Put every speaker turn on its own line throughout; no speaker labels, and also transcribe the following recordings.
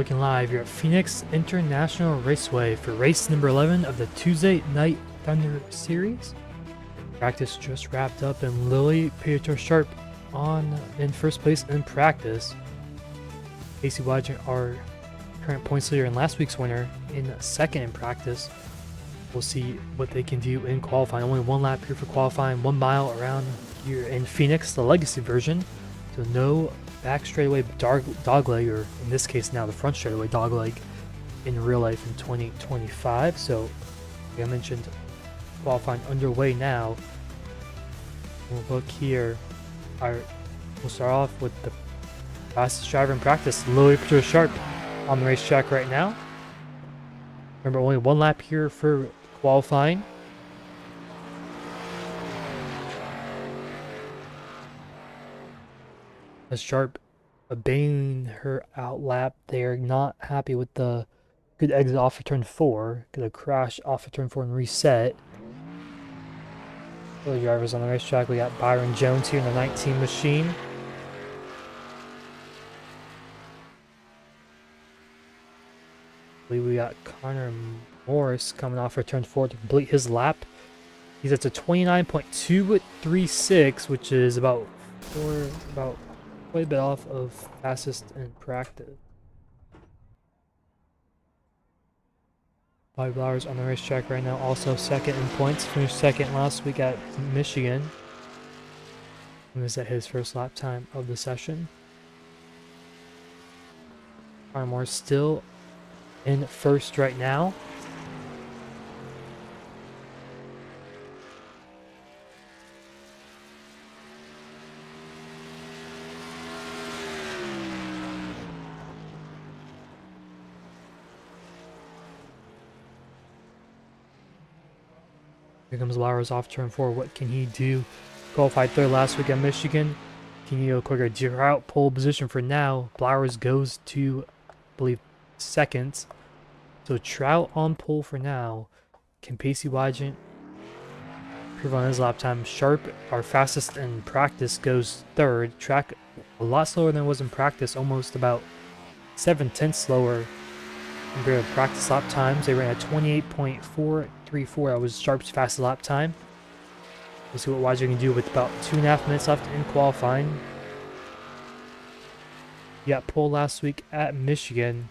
looking live here at Phoenix International Raceway for race number 11 of the Tuesday Night Thunder Series. Practice just wrapped up and Lily Pieter-Sharp in first place in practice. Casey Wadgen, our current points leader and last week's winner, in second in practice. We'll see what they can do in qualifying. Only one lap here for qualifying, 1 mile around here in Phoenix, the legacy version. So no back straightaway dogleg, or in this case now the front straightaway dogleg in real life in 2025. So like I mentioned, qualifying underway now. We'll look here. We'll start off with the fastest driver in practice, Lily Pieter-Sharp, on the racetrack right now. Remember, only one lap here for qualifying. As Sharp obeying her out lap, they're not happy with the good exit off of turn 4. Gonna crash off of turn 4 and reset. Other drivers on the racetrack, we got Byron Jones here in the 19 machine. We got Connor Morris coming off for turn 4 to complete his lap. He's at a 29.236, which is about quite a bit off of fastest in practice. Bobby Blowers on the racetrack right now, also second in points. Finished second last week at Michigan. And this is at his first lap time of the session. Connor Morris still in first right now. Here comes Blowers off turn 4. What can he do? Qualified third last week at Michigan. Can he go quicker? Drought pole position for now. Blowers goes to, I believe, second. So Trout on pole for now. Can Pacey Wadgen improve on his lap time? Sharp, our fastest in practice, goes third. Track a lot slower than it was in practice, almost about 7/10 slower compared to practice lap times. They ran at 28.434. That was Sharp's fastest lap time. We'll see what Wadgen can do with about 2.5 minutes left in qualifying. He got pole last week at Michigan.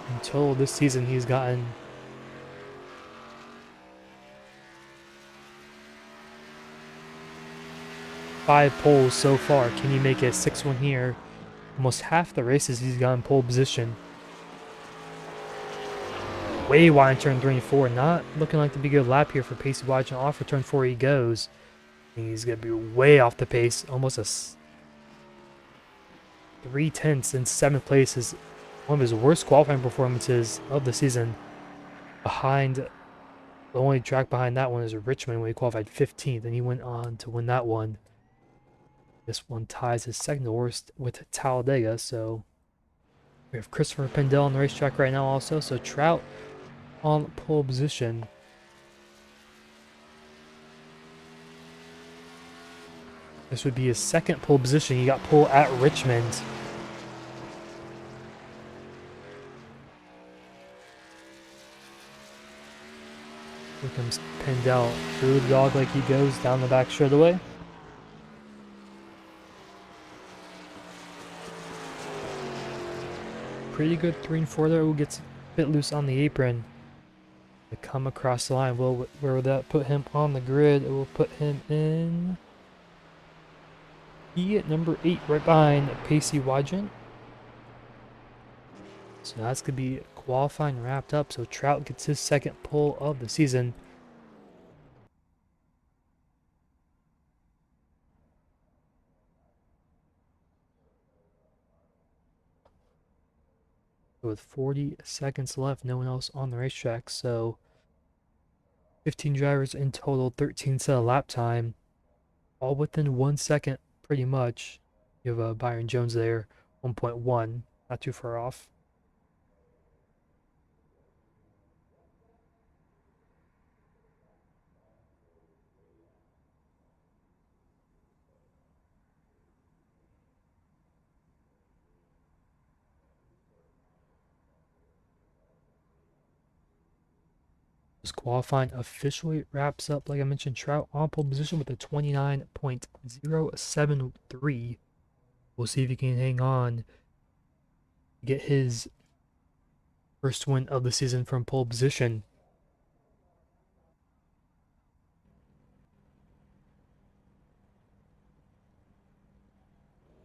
In total this season, he's gotten 5 poles so far. Can he make a 6th one here? Almost half the races he's gotten pole position. Way wide in turn 3 and 4. Not looking like to be a good lap here for Pacey Wadgen. Off for turn 4 he goes. He's going to be way off the pace. Almost a 3/10 in 7th place is one of his worst qualifying performances of the season. The only track behind that one is Richmond, when he qualified 15th, and he went on to win that one. This one ties his second to worst with Talladega. So we have Christopher Pendell on the racetrack right now also. So Trout on pole position. This would be his second pole position. He got pole at Richmond. Here comes Pendell through the dog like he goes down the back straightaway. Pretty good 3 and 4 there. Who gets a bit loose on the apron to come across the line. Well, where would that put him on the grid? It will put him in at number 8, right behind Pacey Wadgen. So that's going to be qualifying wrapped up. So Trout gets his second pole of the season. With 40 seconds left, no one else on the racetrack. So 15 drivers in total, 13 set of lap time, all within 1 second pretty much. You have Byron Jones there, 1.1, not too far off. This qualifying officially wraps up, like I mentioned, Trout on pole position with a 29.073. We'll see if he can hang on to get his first win of the season from pole position.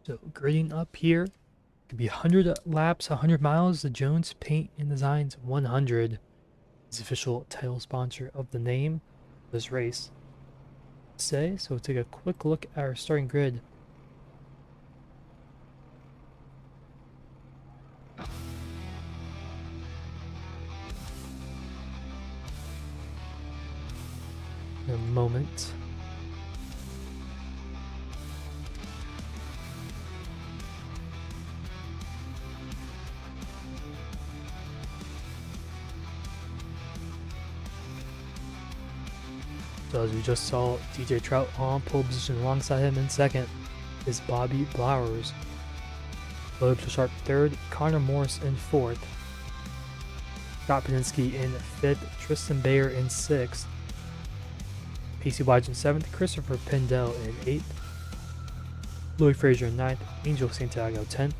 So grading up here, could be 100 laps, 100 miles. The Jones Paint and Designs 100 is the official title sponsor of the name of this race. So we'll take a quick look at our starting grid. In a moment. So as we just saw, DJ Trout on pole position. Alongside him in second is Bobby Blowers. Loeb Sharp third, Connor Morris in fourth, Scott Pedinsky in fifth, Tristan Bayer in sixth, Pacey Wodge in seventh, Christopher Pendell in eighth, Louis Frazier in ninth, Angel Santiago 10th,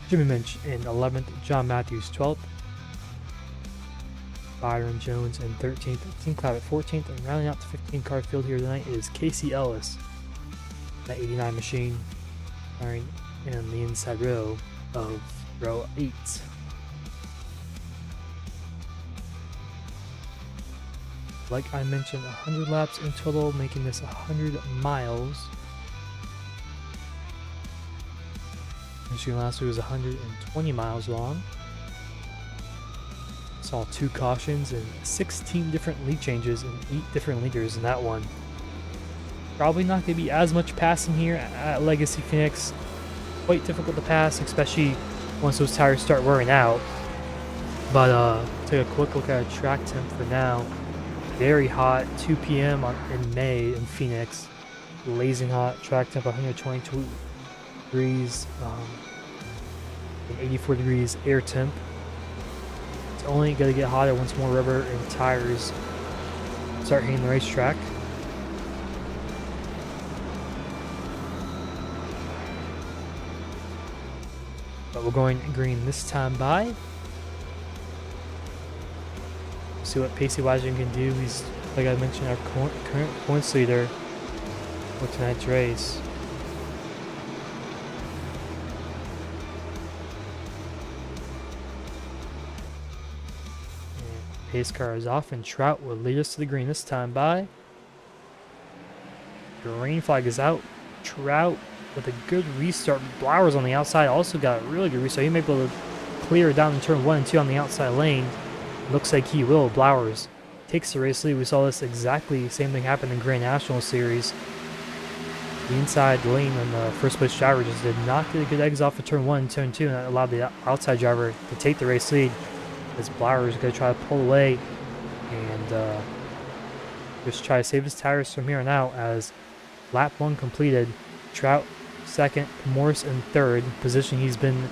Jimmy Minch in 11th, John Matthews 12th, Byron Jones in 13th, Tim Cloud at 14th, and rounding out the 15 car field here tonight is Casey Ellis, that 89 machine, firing in the inside row of row 8. Like I mentioned, 100 laps in total, making this 100 miles. Michigan last week was 120 miles long. Saw 2 cautions and 16 different lead changes and 8 different leaders in that one. Probably not going to be as much passing here at Legacy Phoenix. Quite difficult to pass, especially once those tires start wearing out. But take a quick look at a track temp for now. Very hot, 2 p.m. in May in Phoenix. Blazing hot, track temp 122 degrees, and 84 degrees air temp. It's only going to get hotter once more rubber and tires start hitting the racetrack. But we're going green this time by. See what Pacey Washington can do. He's, like I mentioned, our current points leader for tonight's race. And pace car is off, and Trout will lead us to the green this time by. Green flag is out. Trout with a good restart. Blowers on the outside also got a really good restart. He may be able to clear down in turn 1 and 2 on the outside lane. Looks like he will. Blowers takes the race lead. We saw this exactly same thing happen in Grand National Series. The inside lane on the first place driver just did not get a good exit off of turn 1 and turn 2, and that allowed the outside driver to take the race lead. As Blowers is going to try to pull away and just try to save his tires from here on out. As lap 1 completed, Trout second, Morris in third, position he's been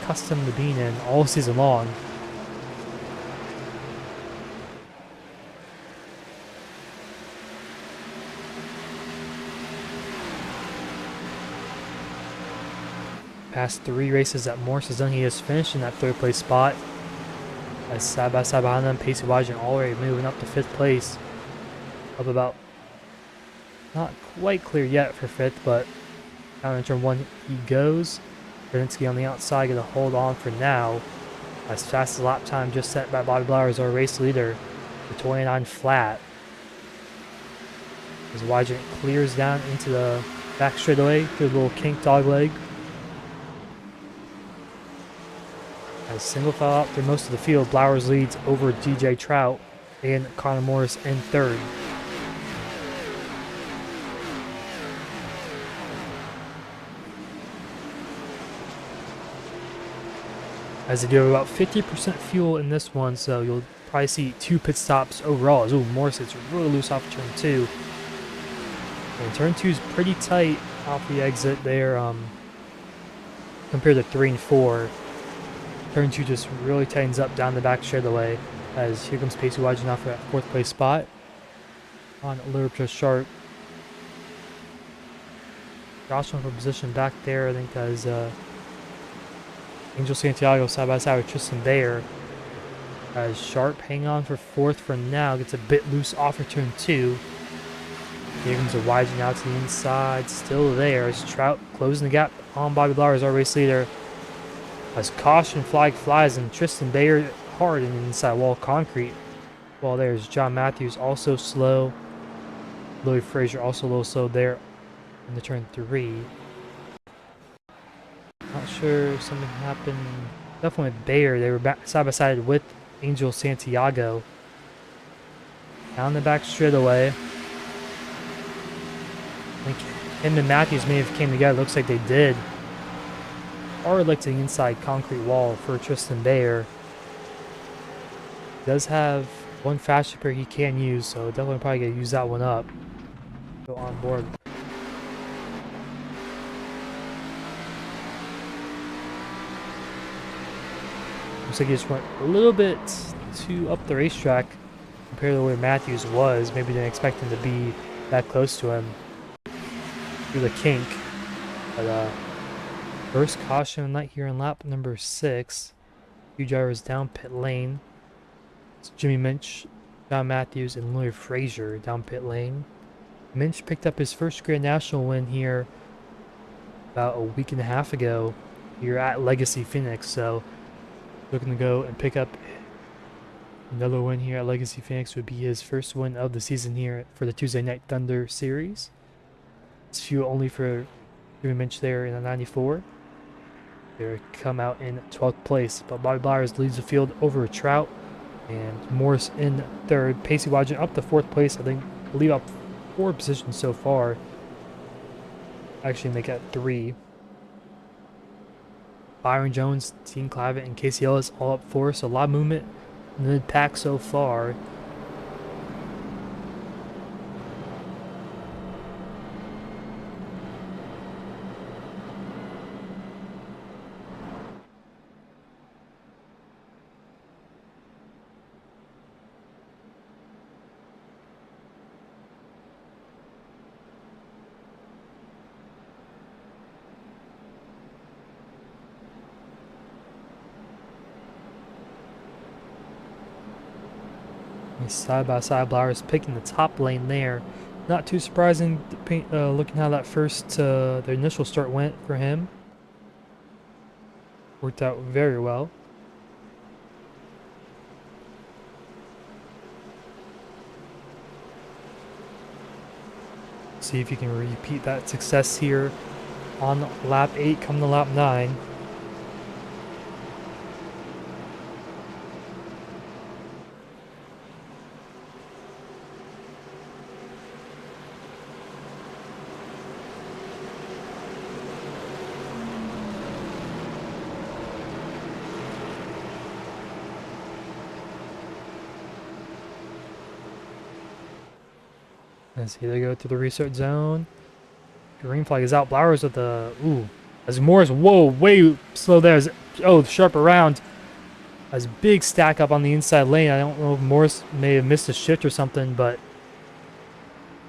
accustomed to being in all season long. Past 3 races that Morris has done, he has finished in that 3rd place spot. As side by side behind them, Pacey Washington already moving up to 5th place. Up about, not quite clear yet for 5th, but down in turn 1 he goes. Pedinsky on the outside, going to hold on for now. As fast as lap time just set by Bobby Blowers, our race leader, for 29 flat. As Washington clears down into the back straightaway, good little kink dog leg. As single file out through most of the field, Blowers leads over DJ Trout and Connor Morris in 3rd. As they do have about 50% fuel in this one, so you'll probably see 2 pit stops overall. As Morris hits really loose off turn 2. And turn 2 is pretty tight off the exit there compared to 3 and 4. Turn 2 just really tightens up down the back straightaway. As here comes Pacey Widen off for that 4th place spot on Lilly Sharp. Joshua for position back there, I think, as Angel Santiago side by side with Tristan Bayer. As Sharp hang on for 4th for now, gets a bit loose off of turn 2. Here comes a Widen out to the inside, still there as Trout closing the gap on Bobby Blowers, our race leader. As caution flag flies and Tristan Bayer hard in the inside wall concrete. While there's John Matthews also slow. Louis Frazier also a little slow there in the turn 3. Not sure if something happened. Definitely with Bayer. They were back side by side with Angel Santiago. Down the back straightaway. I think him and Matthews may have came together. Looks like they did. Or like the inside concrete wall for Tristan Bayer. Does have one fast repair he can use, so definitely probably gonna use that one up. Go on board. Looks like he just went a little bit too up the racetrack compared to the way Matthews was. Maybe didn't expect him to be that close to him through the kink. But first caution of the night here in lap number 6. Few drivers down pit lane. It's Jimmy Minch, John Matthews, and Louis Frazier down pit lane. Minch picked up his first Grand National win here about a week and a half ago here at Legacy Phoenix, so looking to go and pick up another win here at Legacy Phoenix would be his first win of the season here for the Tuesday Night Thunder Series. It's fuel only for Jimmy Minch there in the 94. They come out in 12th place, but Bobby Blowers leads the field over Trout and Morris in 3rd. Pacey Widen up to 4th place. I believe up 4 positions so far. Actually make it 3. Byron Jones, Dean Clavitt, and Casey Ellis all up 4, so a lot of movement in the pack so far. Side by side, Blowers picking the top lane there. Not too surprising, looking how that the initial start went for him. Worked out very well. See if you can repeat that success here on lap 8, coming to lap 9. As here they go to the restart zone. Green flag is out. Blowers with the as Morris, whoa, way slow there. Sharp around. As big stack up on the inside lane. I don't know if Morris may have missed a shift or something, but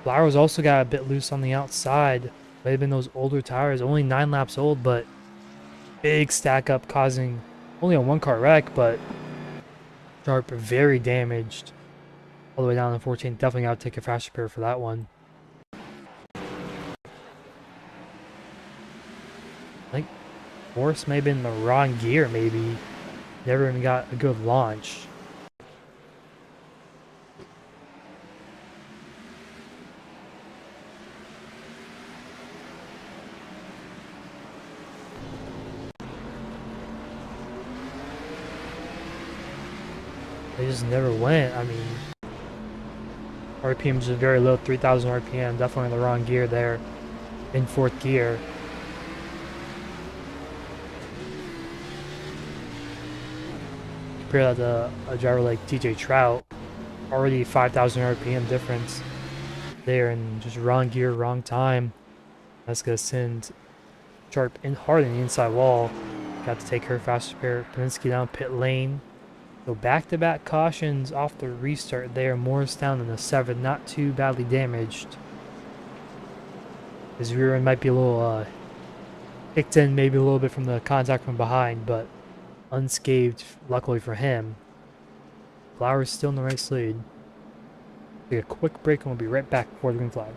Blowers also got a bit loose on the outside. May have been those older tires, only 9 laps old, but big stack up causing only a 1-car wreck, but Sharp very damaged. All the way down to 14. Definitely got to take a fast repair for that one. I think Morris may have been in the wrong gear, maybe. Never even got a good launch. They just never went. I mean, RPM just very low, 3,000 RPM. Definitely in the wrong gear there, in 4th gear. Compare that to a driver like TJ Trout, already 5,000 RPM difference there, and just wrong gear, wrong time. That's gonna send Sharp in hard in the inside wall. Got to take her fast repair. Peninsky down pit lane. So back-to-back cautions off the restart there. Morris down in the 7th, not too badly damaged. His rear end might be a little kicked in maybe a little bit from the contact from behind, but unscathed, luckily for him. Flowers still in the race lead. Take a quick break and we'll be right back before the green flag.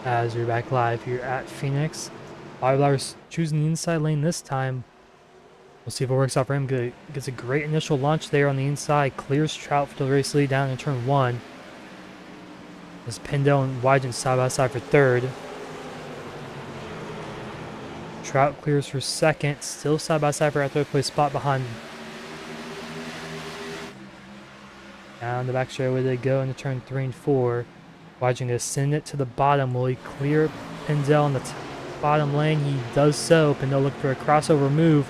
As we're back live here at Phoenix, Bobby Flowers choosing the inside lane this time. We'll see if it works out for him. Gets a great initial launch there on the inside. Clears Trout for the race lead down in turn 1. As Pindell and Wygen side by side for 3rd. Trout clears for 2nd. Still side by side for our 3rd place spot behind him. Down the back straightaway they go into turn 3 and 4. Wygen to send it to the bottom. Will he clear Pindell in the bottom lane? He does so. Pindell looking for a crossover move.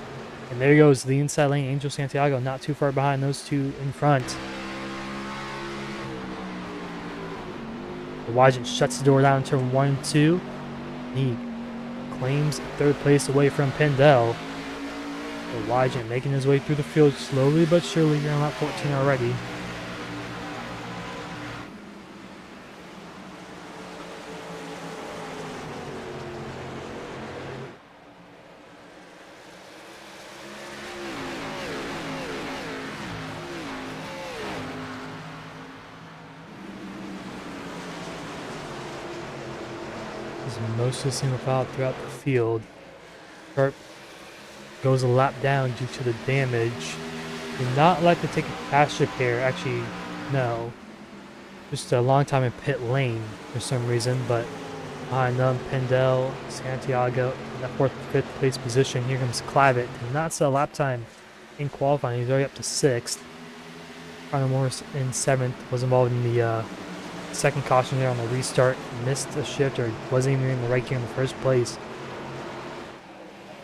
And there goes the inside lane. Angel Santiago not too far behind those two in front. Wygen shuts the door down in turn 1 and 2. He claims 3rd place away from Pindell. Wygen making his way through the field slowly but surely here on lap 14 already. Mostly single file throughout the field. Sharp goes a lap down due to the damage. Did not like to take a fast repair. Actually, no. Just a long time in pit lane for some reason, but behind them, Pindell, Santiago, in that 4th, 5th place position. Here comes Clavitt. Did not set a lap time in qualifying. He's already up to 6th. Connor Morris in 7th was involved in the 2nd caution there on the restart. Missed a shift or wasn't even in the right gear in the first place.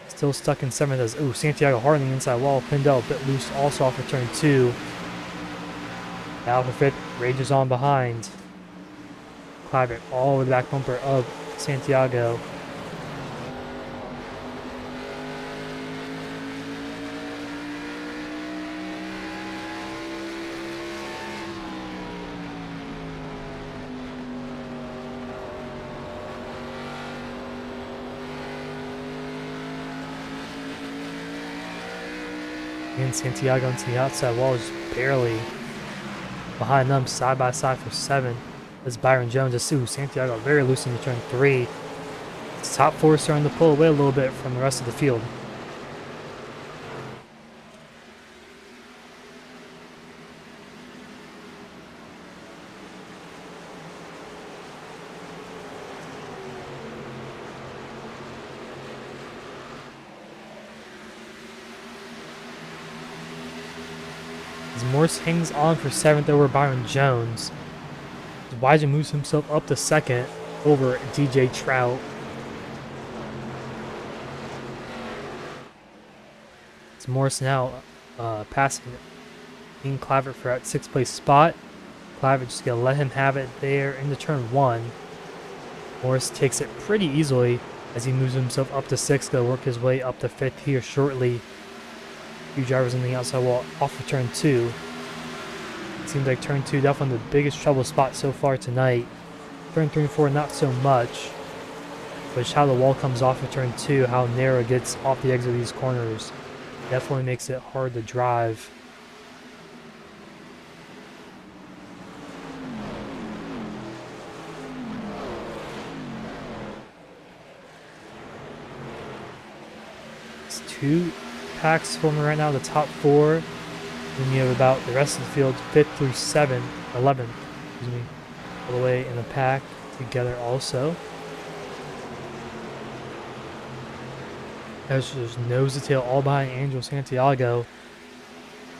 Still stuck in 7th as Santiago hard on the inside wall. Pindell a bit loose also off of turn 2. Now for 5th, rages on behind. Clavitt all over the back bumper of Santiago. And Santiago into the outside wall, just barely behind them, side by side for 7th. As Byron Jones, Santiago very loose in turn 3. His top 4 starting to pull away a little bit from the rest of the field. As Morse hangs on for 7th over Byron Jones. As Wygen moves himself up to 2nd over DJ Trout. As Morse now passing Dean Clavert for that 6th place spot. Clavert just gonna let him have it there into turn 1. Morris takes it pretty easily as he moves himself up to 6th, gonna work his way up to 5th here shortly. Few drivers on the outside wall off of turn 2. It seems like turn 2 definitely the biggest trouble spot so far tonight. Turn 3 and 4 not so much, but just how the wall comes off of turn 2, how narrow it gets off the exit of these corners, definitely makes it hard to drive. It's 2 packs forming right now, the top 4. Then you have about the rest of the field, 5th through 11th, excuse me, all the way in the pack together also. There's just nose to tail all behind Angel Santiago.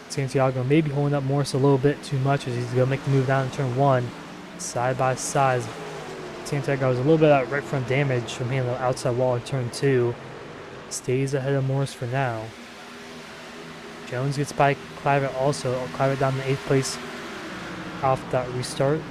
Santiago maybe holding up Morris a little bit too much as he's going to make the move down in turn 1. Side by side. Santiago has a little bit of right front damage from hitting the outside wall in turn 2. Stays ahead of Morris for now. Jones gets by Clavert also. Clavert down to 8th place off that restart.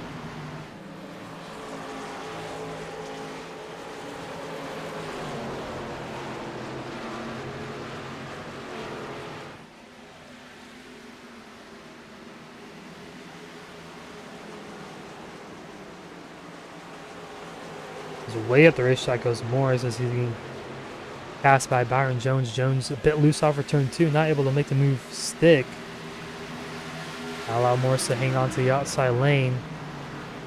He's way up the racetrack goes Morris as he's being passed by Byron Jones. Jones a bit loose off for turn 2, not able to make the move stick. Allow Morris to hang on to the outside lane.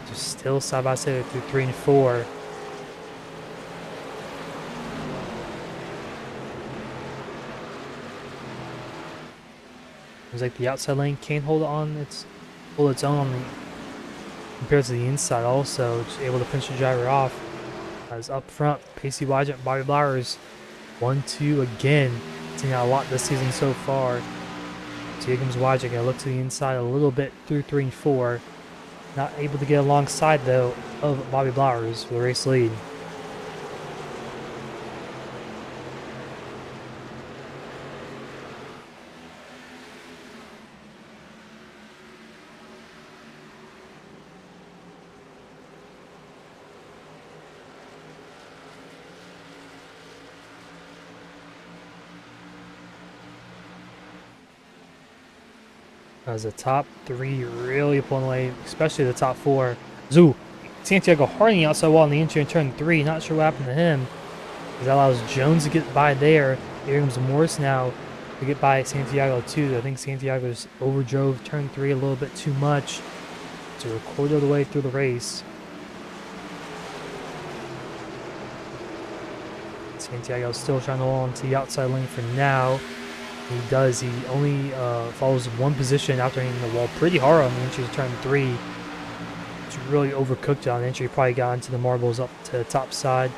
Just still side by side through 3 and 4. Seems like the outside lane can't hold its own on the compared to the inside also. Just able to pinch the driver off. As up front, Pacey Wygent, Bobby Blowers, 1-2 again. Seen out a lot this season so far. So here comes Wygent, gonna look to the inside a little bit through 3 and 4. Not able to get alongside though of Bobby Blowers for the race lead. As the top 3 really pulling away, especially the top 4. Santiago harding the outside wall on the interior in turn 3. Not sure what happened to him. That allows Jones to get by there. Here comes Morris now to get by Santiago too. I think Santiago just overdrove turn 3 a little bit too much to record the way through the race. Santiago still trying to hold on to the outside lane for now. He does. He only follows one position after hitting the wall pretty hard on the entry to turn 3. It's really overcooked on the entry. Probably got into the marbles up to the top side.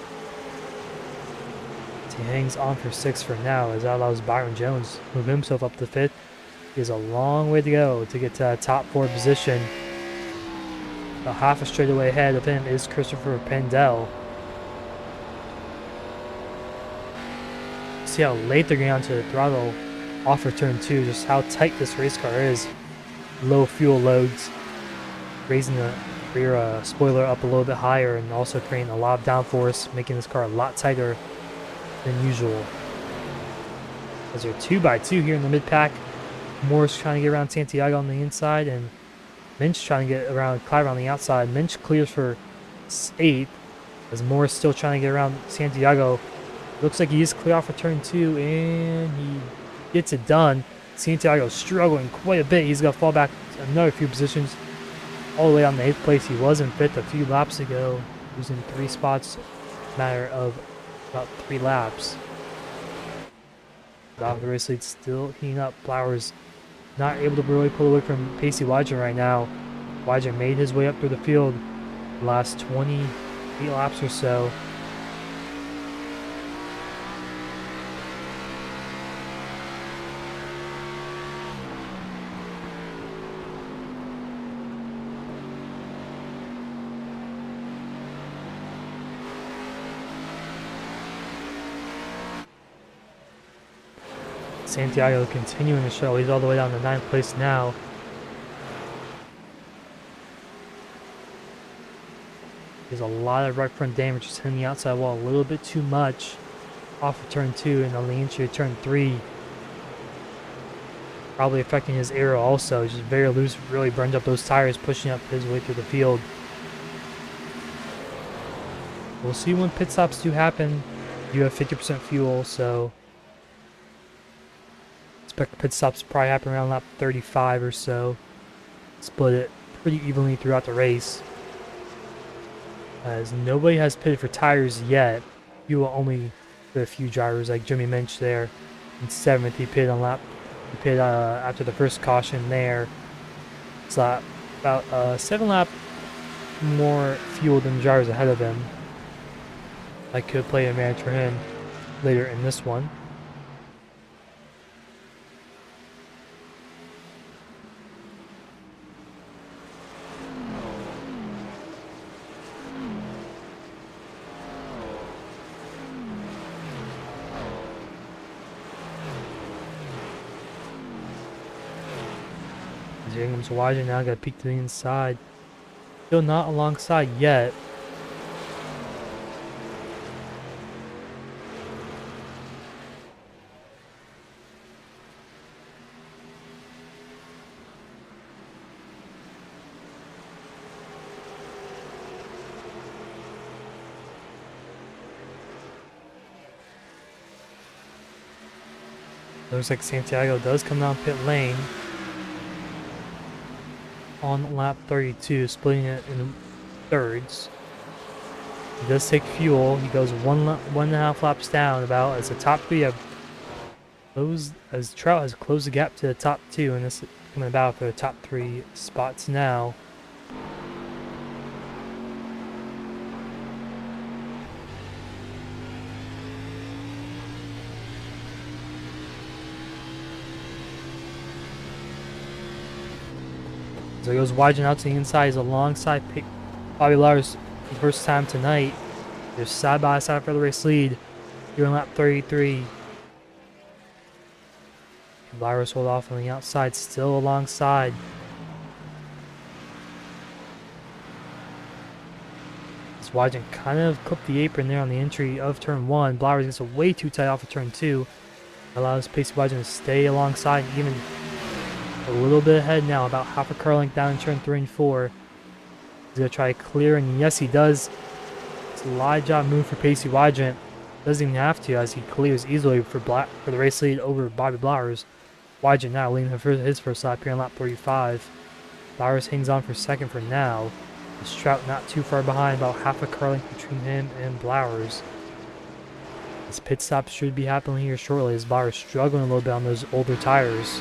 So he hangs on for 6 for now as that allows Byron Jones to move himself up to 5th. He has a long way to go to get to that top 4 position. About half a straightaway ahead of him is Christopher Pendel. See how late they're getting onto the throttle off for turn 2, just how tight this race car is. Low fuel loads, raising the rear spoiler up a little bit higher and also creating a lot of downforce, making this car a lot tighter than usual. As they're 2x2 here in the mid-pack, Morris trying to get around Santiago on the inside and Minch trying to get around Clavert on the outside. Minch clears for 8th as Morris still trying to get around Santiago. Looks like he is clear off for turn 2 and he gets it done. Santiago struggling quite a bit. He's going to fall back another few positions all the way on the 8th place. He was in 5th a few laps ago, losing 3 spots, matter of about 3 laps. The race lead still heating up. Blowers not able to really pull away from Pacey Wygent right now. Wygent made his way up through the field the last 28 laps or so. Santiago continuing the show. He's all the way down to 9th place now. There's a lot of right front damage, just hitting the outside wall a little bit too much off of turn 2 and on the entry of turn 3. Probably affecting his aero also. He's just very loose, really burned up those tires, pushing up his way through the field. We'll see when pit stops do happen. You have 50% fuel, so expect pit stops to probably happen around lap 35 or so. Split it pretty evenly throughout the race. As nobody has pitted for tires yet. You will only for a few drivers like Jimmy Minch there. In 7th, he pitted on lap. He pitted after the first caution there. It's about 7 lap more fuel than the drivers ahead of him. I could play a advantage for him later in this one. Here comes Wyden now, got to peek to the inside. Still not alongside yet. Looks like Santiago does come down pit lane on lap 32, splitting it in thirds. He does take fuel. He goes 1.5 laps down about as the top 3 have closed, as Trout has closed the gap to the top 2, and this is coming about for the top 3 spots now. So he goes Wyden out to the inside. He's alongside Bobby Lars for the first time tonight. They're side by side for the race lead here in lap 33. Lars hold off on the outside, still alongside. As Wyden kind of clipped the apron there on the entry of turn 1. Blowers gets way too tight off of turn 2. Allows Pacey Wyden to stay alongside, even a little bit ahead now, about half a car length down in turn 3 and 4. He's going to try to clear, and yes, he does. It's a live job move for Pacey Wyden. Doesn't even have to, as he clears easily for the race lead over Bobby Blowers. Wyden now leading his first lap here in lap 35. Blowers hangs on for second for now. Strout not too far behind, about half a car length between him and Blowers. This pit stop should be happening here shortly, as Blowers struggling a little bit on those older tires.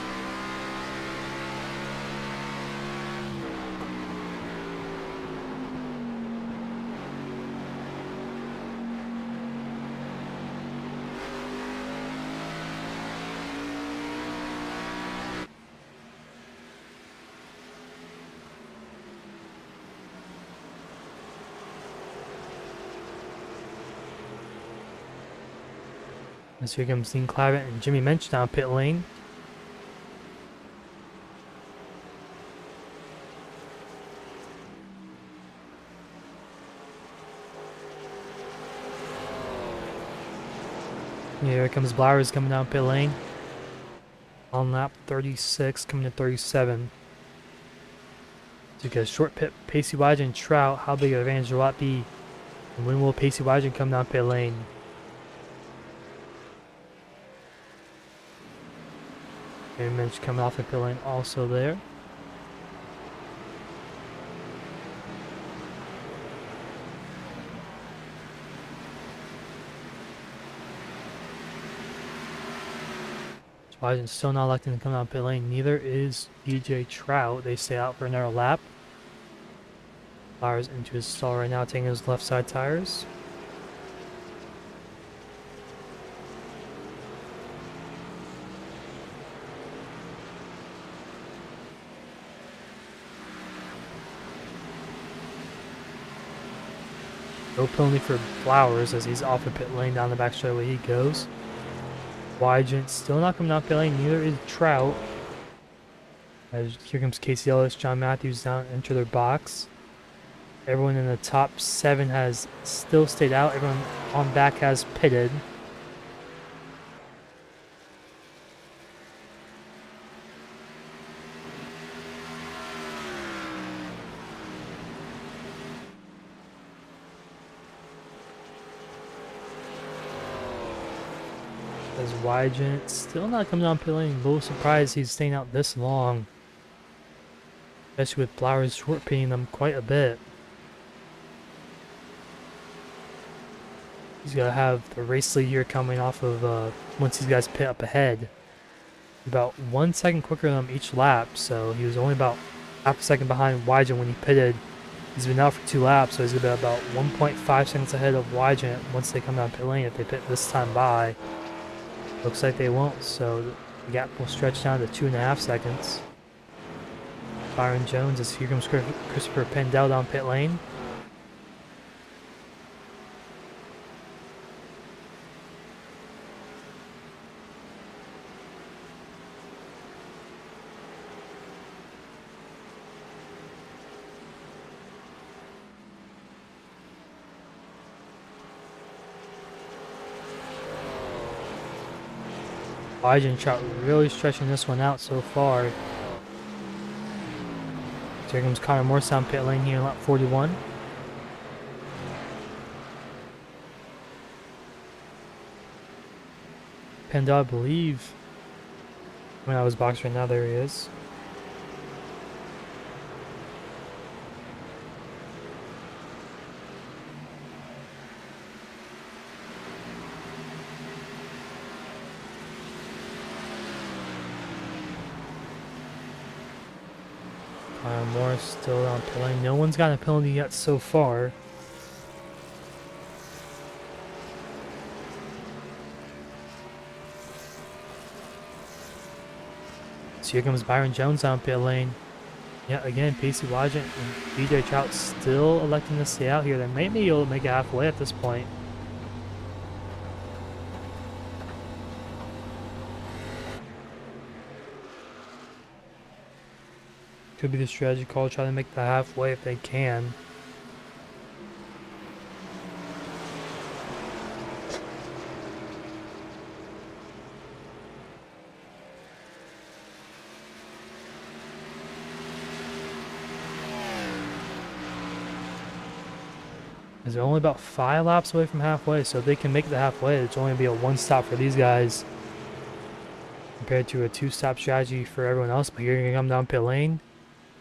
As here comes Dean Clavitt and Jimmy Minch down pit lane. Here comes Blowers coming down pit lane. On lap 36, coming to 37. So you get a short pit, Pacey Wyden, Trout. How big of an advantage will that be? And when will Pacey Wyden come down pit lane? Jimmy Minch coming off the pit lane also there. Wyden's still not electing to come down pit lane. Neither is DJ Trout. They stay out for another lap. Flowers into his stall right now, taking his left side tires. No penalty for Flowers as he's off the pit lane down the back straightaway he goes. Wygant still not coming out pit neither is Trout. As here comes Casey Ellis, John Matthews down enter their box. Everyone in the top 7 has still stayed out. Everyone on back has pitted. As Wygant still not coming down pit lane. A little surprised he's staying out this long. Especially with Blowers short pitting them quite a bit. He's gonna have the race lead here coming off of once these guys pit up ahead. About 1 second quicker than them each lap, so he was only about half a second behind Wygant when he pitted. He's been out for 2 laps, so he's gonna be about 1.5 seconds ahead of Wygant once they come down pit lane if they pit this time by. Looks like they won't, so the gap will stretch down to 2.5 seconds. Byron Jones as here comes Christopher Pendel down pit lane. Wygant Trout really stretching this one out so far. So here comes Connor Morse down pit lane here in lap 41. Pendel, I believe, when I was boxed right now, there he is. Morris still on pit lane. No one's gotten a penalty yet so far. So here comes Byron Jones on pit lane. Yeah, again, Pacey Wygant and BJ Trout still electing to stay out here. They may be able to make it halfway at this point. Could be the strategy call, try to make the halfway if they can. As they're only about 5 laps away from halfway, so if they can make it to halfway, it's only going to be a 1 stop for these guys compared to a 2-stop strategy for everyone else. But you're going to come down pit lane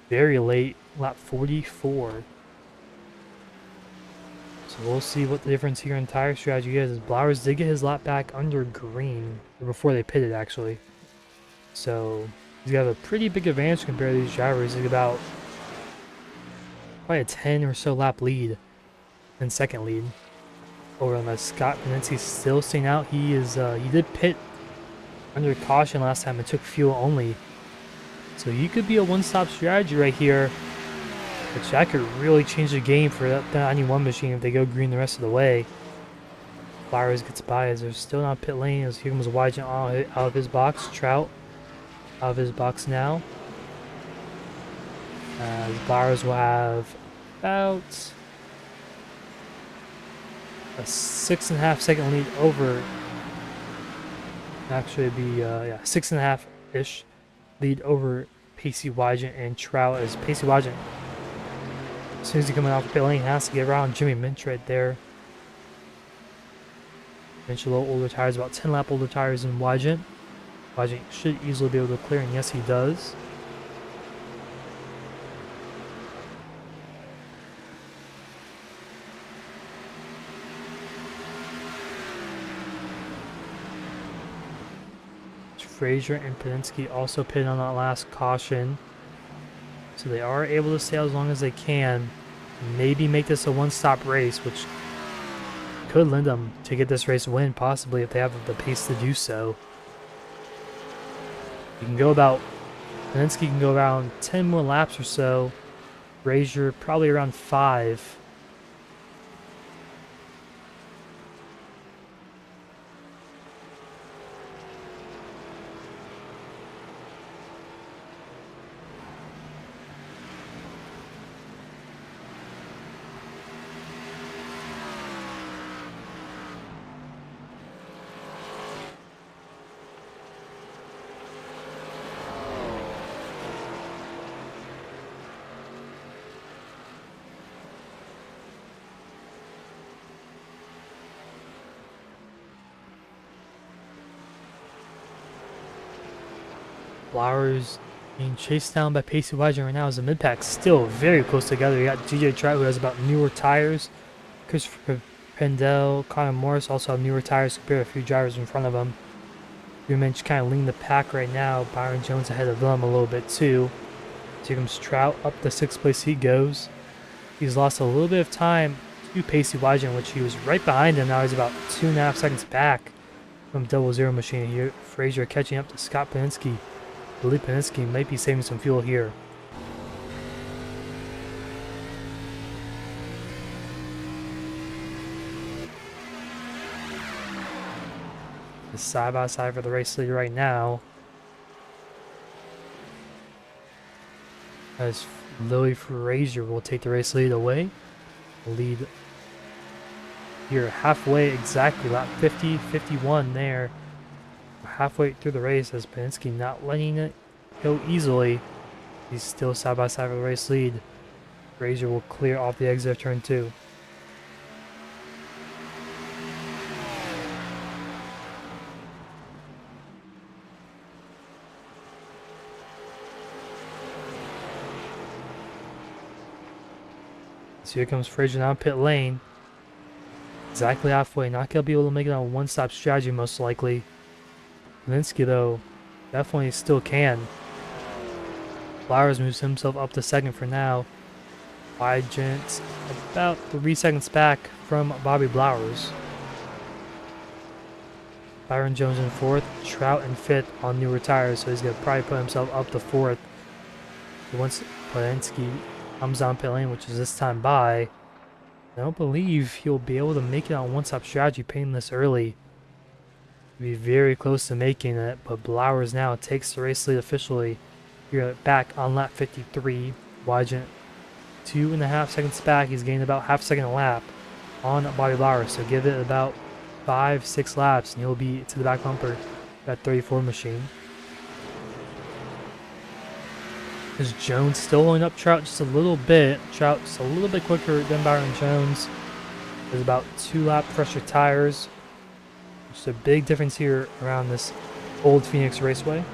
very late, lap 44. So we'll see what the difference here in tire strategy is. As Blowers did get his lap back under green, or before they pitted actually. So he's got a pretty big advantage compared to these drivers. He's about probably a 10 or so lap lead and second lead over them. As Scott Penensky still staying out. He did pit under caution last time. It took fuel only. So you could be a one-stop strategy right here, which that could really change the game for that 91 machine if they go green the rest of the way. Flowers gets by as they're still not pit lane. As here comes Wygant out of his box. Trout out of his box now. As Flowers will have about a 6.5 second lead over. Actually, it'd be 6.5-ish lead over Pacey Wygant and Trout. As Pacey Wygant, as soon as he comes off the pit lane, has to get around Jimmy Minch right there. Minch a little older tires, about 10 lap older tires than Wygant. Wygant should easily be able to clear, and yes, he does. Frazier and Penensky also pitted on that last caution. So they are able to stay out as long as they can. Maybe make this a one-stop race, which could lend them to get this race win, possibly, if they have the pace to do so. You can go about, Penensky can go around 10 more laps or so. Frazier probably around 5. Flowers being chased down by Pacey Wygent right now as the mid-pack still very close together. You got DJ Trout, who has about newer tires. Christopher Pendell, Connor Morris also have newer tires compared to a few drivers in front of them. Mensch kind of leading the pack right now. Byron Jones ahead of them a little bit too. So here comes Trout, up the 6th place he goes. He's lost a little bit of time to Pacey Wygent, which he was right behind him. Now he's about 2.5 seconds back from Double Zero Machine here. Frazier catching up to Scott Peninsky. I believe Peninsky might be saving some fuel here. Side by side for the race lead right now, as Lily Frazier will take the race lead away. Lead here halfway exactly, lap 50, 51 there. Halfway through the race as Peninsky not letting it go easily. He's still side by side for the race lead. Frazier will clear off the exit of turn 2. So here comes Frazier now pit lane. Exactly halfway. Not going to be able to make it on a one-stop strategy most likely. Peninsky though, definitely still can. Flowers moves himself up to 2nd for now. Wygent about 3 seconds back from Bobby Blowers. Byron Jones in 4th. Trout in 5th on newer tires, so he's going to probably put himself up to 4th. Once Peninsky comes down pit lane, which is this time by, I don't believe he'll be able to make it on one-stop strategy paying this early. Be very close to making it, but Blowers now takes the race lead officially. Here back on lap 53. Wygent 2.5 seconds back. He's gained about half second a lap on Bobby Blowers, so give it about 5-6 laps and he'll be to the back bumper. That 34 machine. Is Jones still loading up Trout just a little bit. Trout's a little bit quicker than Byron Jones. There's about 2 lap fresher tires. Just a big difference here around this old Phoenix Raceway.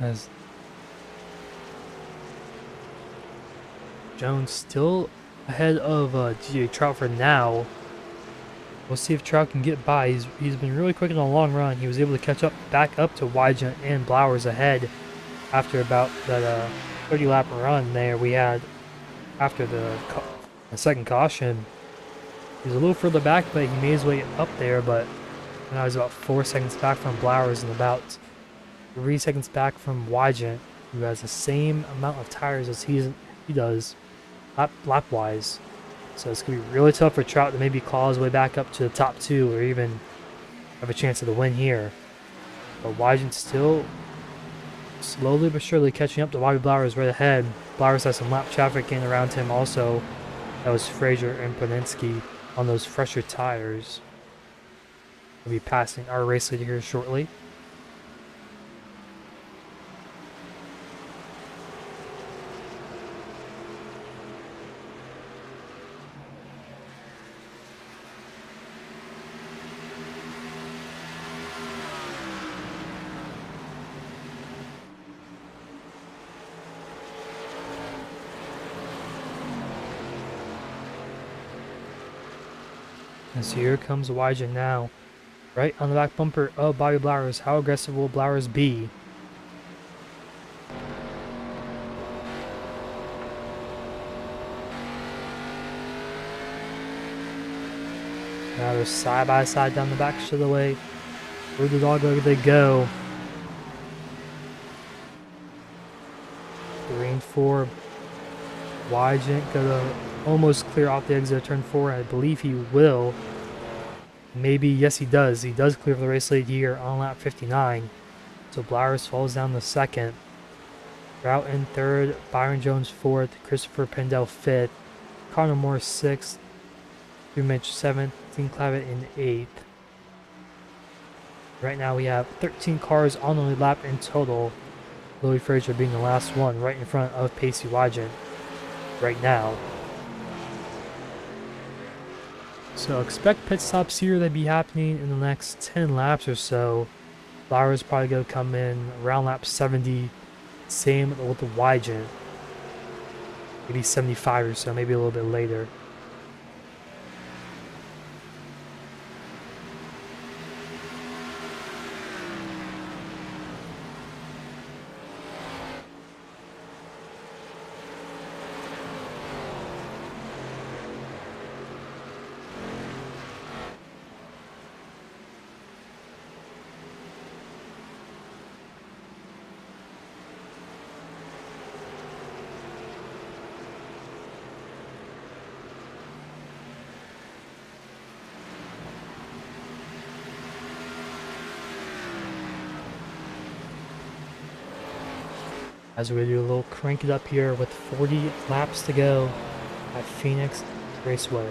As Jones still ahead of DJ Trout for now. We'll see if Trout can get by. He's been really quick in the long run. He was able to catch up back up to Wygent and Blowers ahead after about that 30 lap run there we had after the second caution. He's a little further back, but he made his way up there, but now he's about 4 seconds back from Blowers and about 3 seconds back from Wygent, who has the same amount of tires as he does lap wise. So it's going to be really tough for Trout to maybe claw his way back up to the top 2 or even have a chance of the win here. But Wygent still slowly but surely catching up to Bobby Blowers right ahead. Blowers has some lap traffic in around him also. That was Frazier and Peninsky on those fresher tires. We'll be passing our race leader here shortly. And so here comes Wygent now, right on the back bumper of Bobby Blowers. How aggressive will Blowers be? Now they're side by side down the back of the way. Where the dog leg they go? 3 and 4. Wygent gonna almost clear off the exit of turn 4. I believe he will. Maybe, yes, he does. He does clear for the race lead here on lap 59. So Blowers falls down to second. Trout in third, Byron Jones fourth, Christopher Pendell fifth, Connor Moore sixth, Drew Mitch seventh, Dean Clavitt in eighth. Right now we have 13 cars on the lead lap in total. Louis Frazier being the last one right in front of Pacey Wygant right now. So expect pit stops here to be happening in the next 10 laps or so. Flowers probably going to come in around lap 70. Same with the Wygant. Maybe 75 or so, maybe a little bit later. As we do a little crank it up here with 40 laps to go at Phoenix Raceway.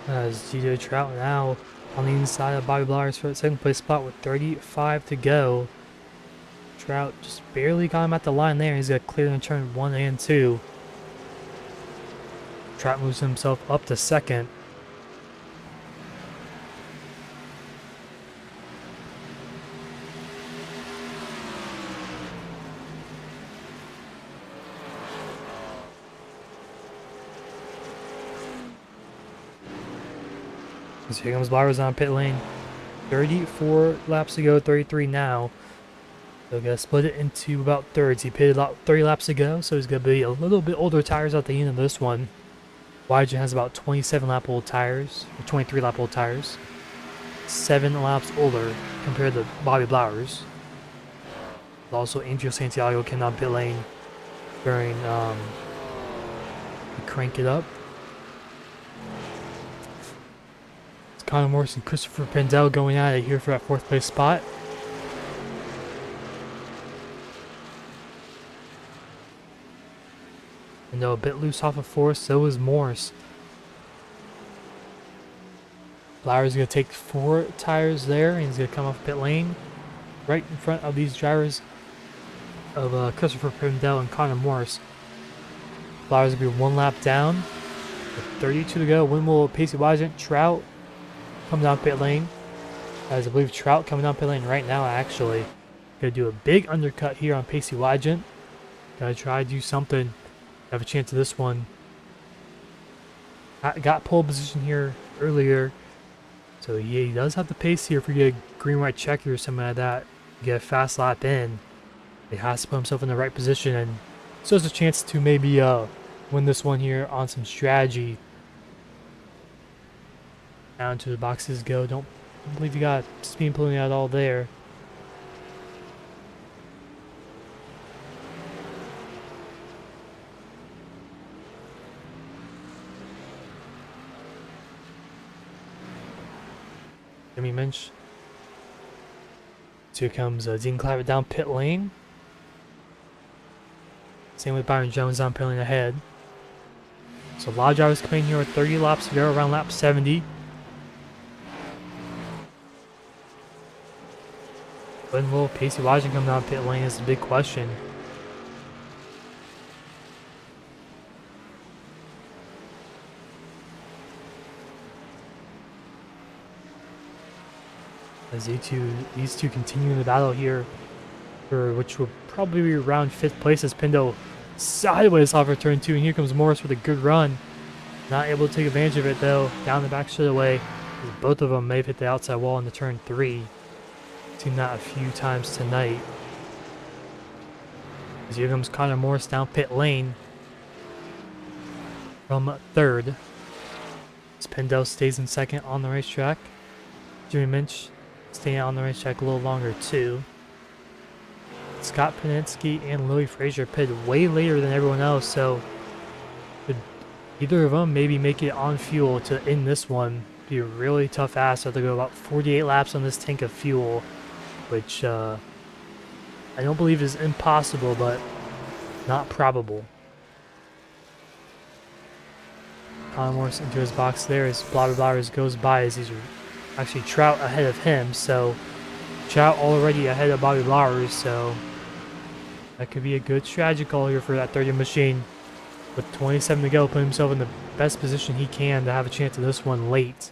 As DJ Trout now on the inside of Bobby Blowers for the second place spot with 35 to go. Trout just barely got him at the line there. He's got clear in turn 1 and 2. Trout moves himself up to second. So here comes Blowers on pit lane. 34 laps to go, 33 now. So gonna split it into about thirds. He pitted about 30 laps to go, so he's gonna be a little bit older tires at the end of this one. Wygant has about 27 lap old tires, or 23 lap old tires. 7 laps older compared to Bobby Blowers. Also, Angel Santiago came on pit lane during Crank It Up. with Connor Morris and Christopher Pendel going at it here for that 4th place spot. And though a bit loose off of 4th, so is Morris. Blowers going to take 4 tires there, and he's going to come off pit lane right in front of these drivers of Christopher Pendel and Connor Morris. Blowers will be 1 lap down with 32 to go. Winwell, Pacey Wygant, Trout coming down pit lane. As I believe Trout coming down pit lane right now, actually. Gonna do a big undercut here on Pacey Wygant. Gotta try to do something. Have a chance of this one. Got pole position here earlier. So yeah, he does have the pace here if we get a green white checker or something like that. Get a fast lap in. He has to put himself in the right position, and so there's a chance to maybe win this one here on some strategy. Down to the boxes go. Don't believe you got speed pulling out all there. Jimmy Minch. So here comes Dean Clavitt down pit lane. Same with Byron Jones down pit lane ahead. So a lot of drivers coming here with 30 laps to go, around lap 70. When will Pacey Wygant come down pit lane is the big question. As these two continue the battle here, for which will probably be around 5th place as Pendel sideways off of turn 2, and here comes Morris with a good run. Not able to take advantage of it though, down the back straightaway. Both of them may have hit the outside wall in the turn 3. Seen that a few times tonight. As here comes Connor Morris down pit lane from 3rd. As Pendel stays in 2nd on the racetrack. Jimmy Minch staying on the racetrack a little longer too. Scott Paninsky and Louis Frazier pitted way later than everyone else, so could either of them maybe make it on fuel to end this one. Be a really tough ass. So they go about 48 laps on this tank of fuel, which I don't believe is impossible, but not probable. Connor Morris into his box there as Blowers goes by, as these are actually Trout ahead of him, so Trout already ahead of Bobby Blowers, so that could be a good strategy call here for that 30 machine. With 27 to go, put himself in the best position he can to have a chance of this one late.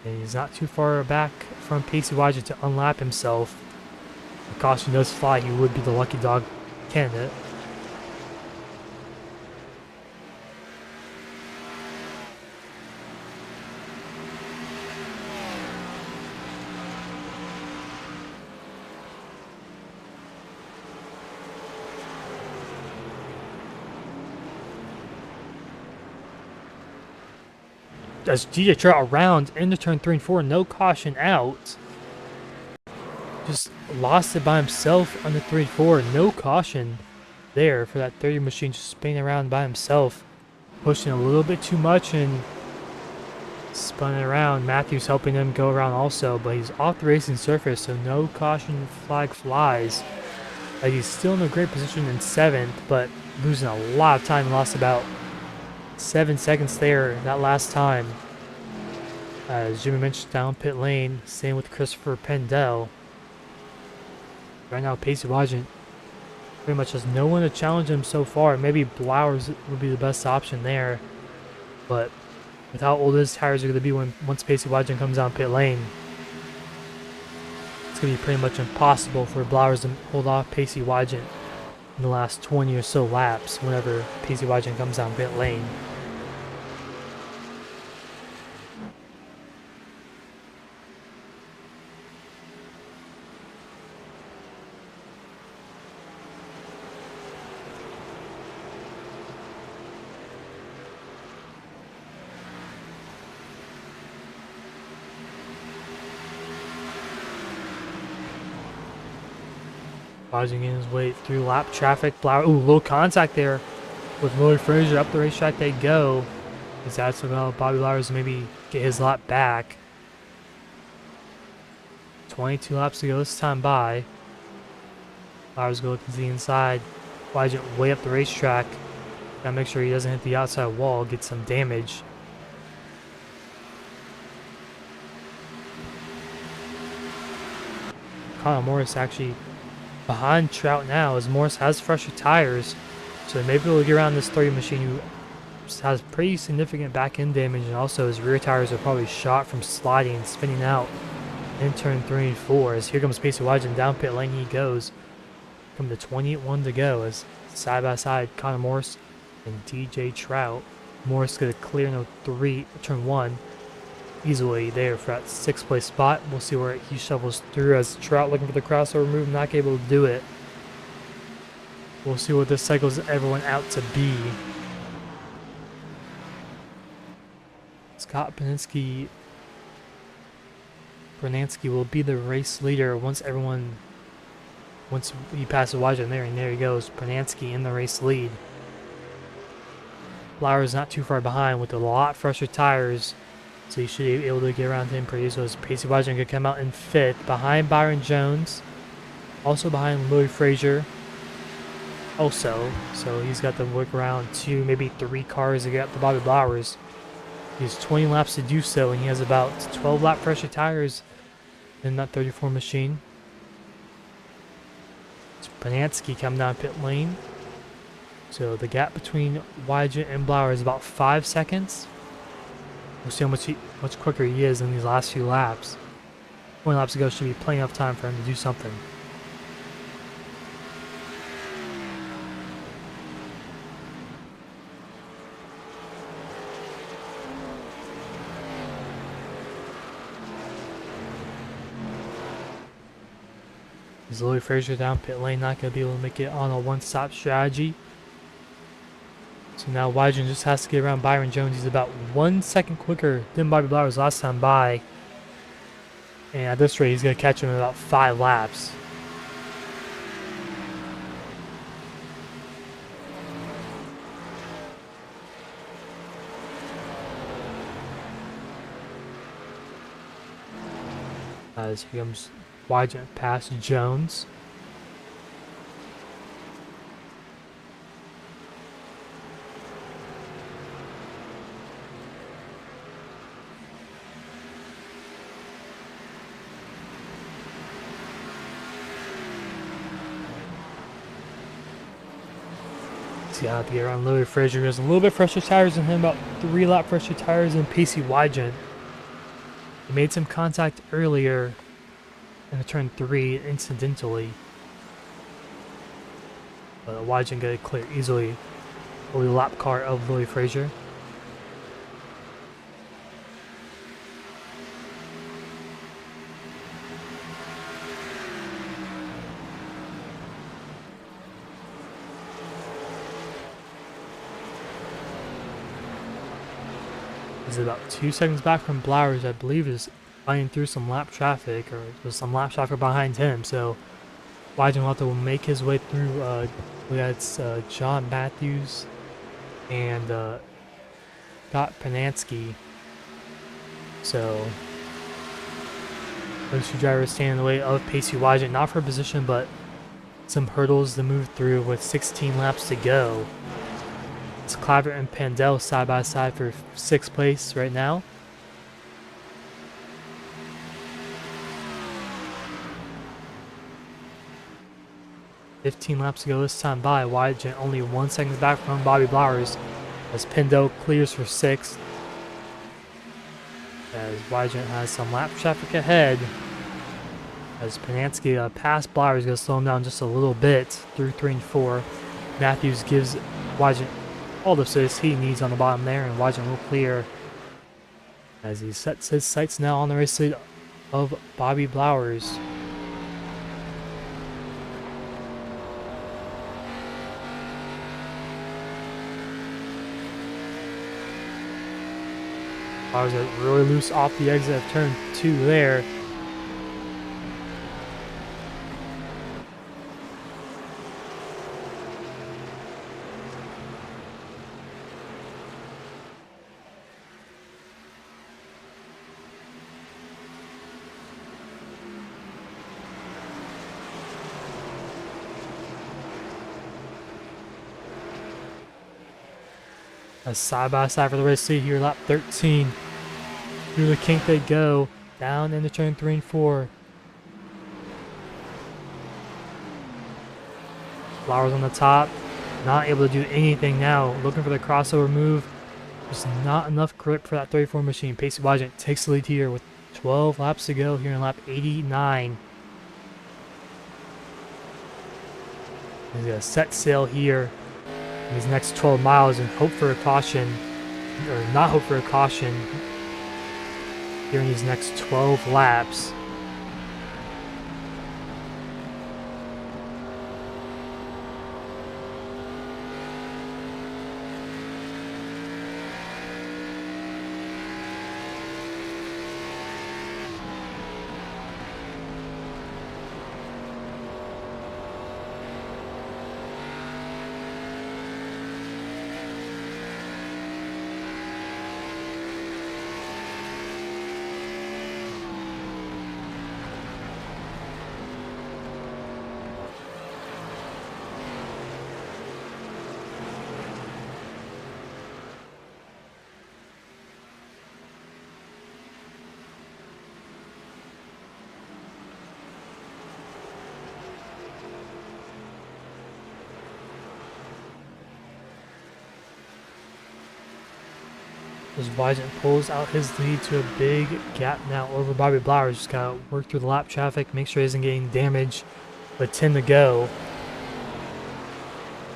And he's not too far back from Pacey Wygant to unlap himself. If the caution does fly, he would be the lucky dog candidate. As DJ Trout around into turn 3 and 4, no caution out. Just lost it by himself on the 3 and 4, no caution there for that 30 machine, just spinning around by himself. Pushing a little bit too much and spun it around. Matthews helping him go around also, but he's off the racing surface, so no caution flag flies. He's still in a great position in 7th, but losing a lot of time. Lost about 7 seconds there that last time. As Jimmy mentioned, down pit lane, same with Christopher Pendel. Right now, Pacey Wygant pretty much has no one to challenge him so far. Maybe Blowers would be the best option there, but with how old his tires are going to be once Pacey Wygant comes down pit lane, it's going to be pretty much impossible for Blowers to hold off Pacey Wygant in the last 20 or so laps whenever Pacey Wygant comes down pit lane. Dodging in his way through lap traffic. Blower, ooh, low contact there with Louis Frazier. Up the racetrack they go. Is that to allow Bobby Flowers to maybe get his lap back? 22 laps to go this time by. Flowers go to the inside. Wygant way up the racetrack. Gotta make sure he doesn't hit the outside wall, get some damage. Connor Morris actually behind Trout now, as Morris has fresher tires, so maybe we'll get around this 30 machine who has pretty significant back end damage, and also his rear tires are probably shot from sliding and spinning out in turn 3 and 4. As here comes Pacey Wygant down pit lane he goes. Come to 28-1 to go as side by side Connor Morris and DJ Trout. Morris gonna clear no 3 turn 1 easily there for that 6th place spot. We'll see where he shovels through as Trout looking for the crossover move, not able to do it. We'll see what this cycles everyone out to be. Scott Bernansky will be the race leader once he passes Wygant there, and there he goes, Bernansky in the race lead. Flowers not too far behind with a lot fresher tires, so he should be able to get around him pretty easily. So Pacey Wygant could come out in 5th, behind Byron Jones, also behind Louis Frazier. So he's got to work around 2, maybe 3 cars to get up to Bobby Flowers. He has 20 laps to do so, and he has about 12 lap fresher tires in that 34 machine. It's Bernansky coming down pit lane. So the gap between Wygant and Blauer is about 5 seconds. We'll see how much quicker he is in these last few laps. 20 laps to go should be plenty of time for him to do something. Is Louis Frazier down pit lane, not going to be able to make it on a one-stop strategy. So now Wygant just has to get around Byron Jones. He's about 1 second quicker than Bobby Blowers last time by. And at this rate, he's going to catch him in about 5 laps. As here comes Wygant past Jones. See how to get around Louis Frazier. There's a little bit fresher tires than him, about 3 lap fresher tires than Pacey Wygant. He made some contact earlier in the turn 3 incidentally. But Wygant got it clear easily. Early lap car of Louis Frazier. He's about 2 seconds back from Blowers, I believe, is flying through some lap traffic, or there's some lap traffic behind him. So Wygant will have to make his way through. We got John Matthews and Scott Bernansky. So those 2 drivers stand in the way of Pacey Wygant, not for a position, but some hurdles to move through with 16 laps to go. It's Claver and Pandel side by side for 6th place right now. $15 laps to go this time by. Wygant only 1 second back from Bobby Blowers as Pandel clears for 6th. As Wygant has some lap traffic ahead. As Bernansky past Blowers, going to slow him down just a little bit through 3 and 4. Matthews gives Wygant all the assist he needs on the bottom there, and Wygant will clear as he sets his sights now on the race lead of Bobby Blowers. Blowers got really loose off the exit of turn 2 there. A side by side for the race lead here, lap 13. Through the kink they go, down into turn 3 and 4. Flowers on the top, not able to do anything now. Looking for the crossover move. Just not enough grip for that 34 machine. Pacey Wajent takes the lead here with 12 laps to go here in lap 89. He's going to set sail here in these next 12 miles and hope for a caution, or not hope for a caution here in these next 12 laps. As Wajent pulls out his lead to a big gap now over Bobby Blowers. Just got to work through the lap traffic, make sure he isn't getting damaged. With 10 to go.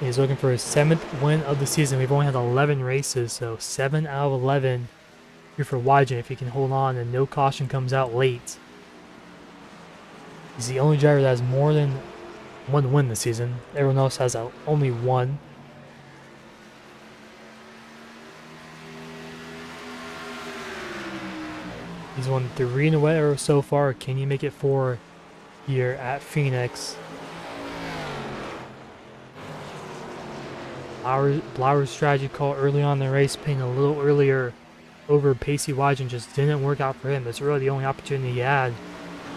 He's looking for his 7th win of the season. We've only had 11 races, so 7 out of 11 here for Wajent if he can hold on and no caution comes out late. He's the only driver that has more than one win this season. Everyone else has only one. He's won 3 in a row so far. Can he make it 4 here at Phoenix? Blowers' strategy call early on in the race, paying a little earlier over Pacey Wajent just didn't work out for him. It's really the only opportunity he had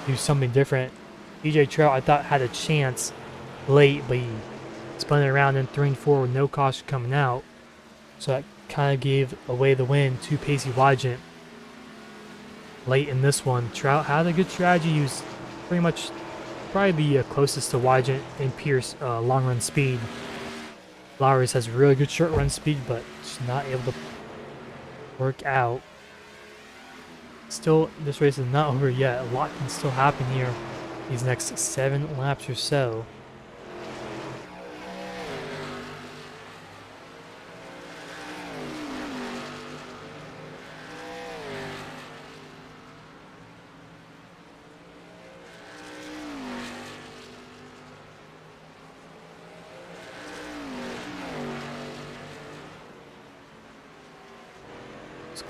to do something different. DJ Trout, I thought, had a chance late, but he spun it around in 3 and 4 with no caution coming out. So that kind of gave away the win to Pacey Wajent. Late in this one, Trout had a good strategy. He was pretty much probably the closest to Wajent in Pierce long run speed. Blowers has really good short run speed, but just not able to work out. Still, this race is not over yet. A lot can still happen here these next 7 laps or so.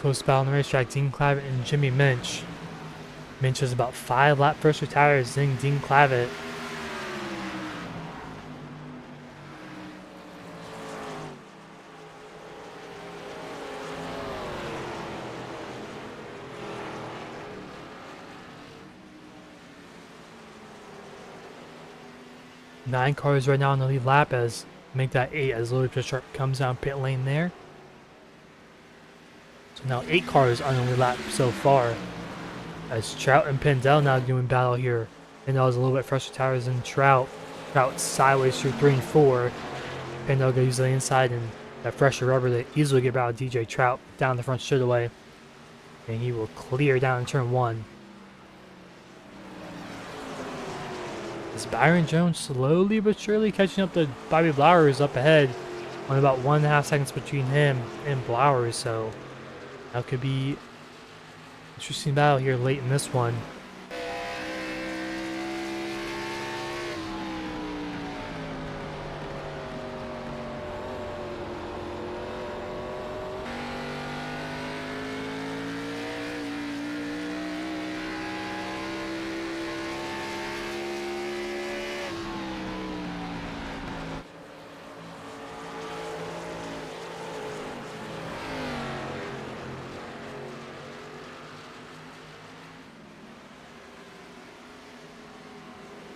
Close battle on the racetrack, Dean Clavitt and Jimmy Minch. Minch is about 5 lap first retires, then Dean Clavitt. Nine cars right now on the lead lap as make that 8 as Louis Sharp comes down pit lane there. So now 8 cars on the lead lap so far. As Trout and Pendel now doing battle here. Pendel's a little bit fresher tires than Trout. Trout sideways through 3 and 4. Pendel goes to the inside and that fresher rubber that easily get out of DJ Trout down the front straightaway. And he will clear down in turn 1. As Byron Jones slowly but surely catching up to Bobby Blowers up ahead. Only about 1.5 seconds between him and Blowers, so that could be an interesting battle here late in this one.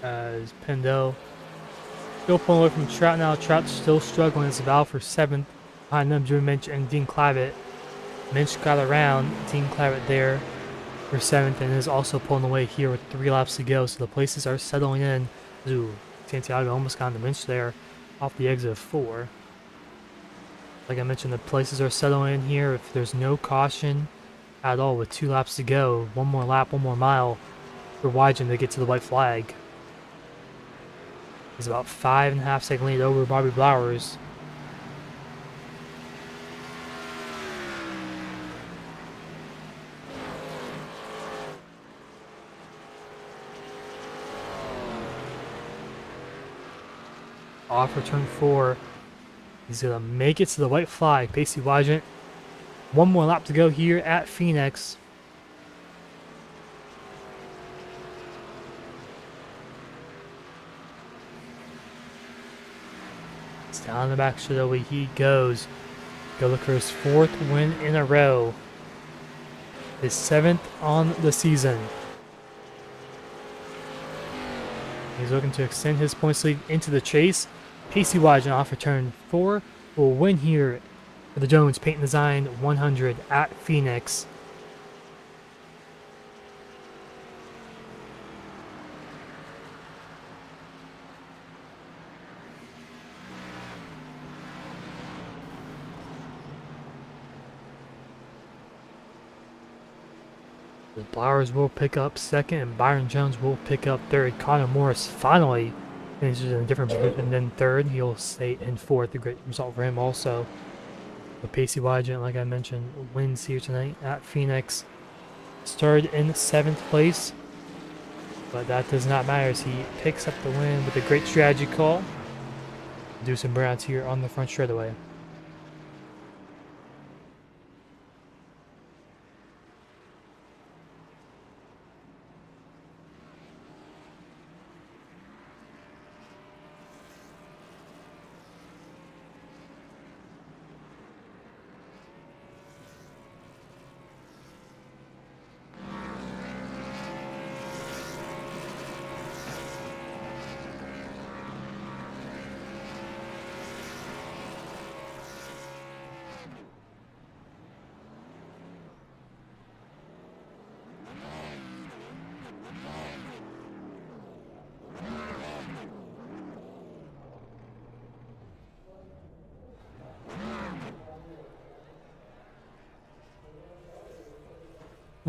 As Pendel still pulling away from Trout now. Trout's still struggling as a battle for 7th Behind them, Drew Minch and Dean Clavitt. Minch got around Dean Clavitt there for 7th and is also pulling away here with 3 laps to go. So the places are settling in. Ooh, Santiago almost got on the Minch there off the exit of 4. Like I mentioned, the places are settling in here. If there's no caution at all with 2 laps to go, one more lap, one more mile for Wygen to get to the white flag. He's about 5.5 second lead over Bobby Blowers. Off for turn 4. He's going to make it to the white flag. Pacey Wygant. One more lap to go here at Phoenix. It's down the back straightaway he goes. Go look for his 4th win in a row. His 7th on the season. He's looking to extend his points lead into the chase. Pacey Wygant off for turn 4 will win here for the Jones Paint Design 100 at Phoenix. The Blowers will pick up 2nd and Byron Jones will pick up 3rd. Connor Morris finally finishes in a different position than 3rd. He'll stay in 4th. A great result for him also. But Pacey Wygant, like I mentioned, wins here tonight at Phoenix. Started in 7th place, but that does not matter as he picks up the win with a great strategy call. Do some burnouts here on the front straightaway.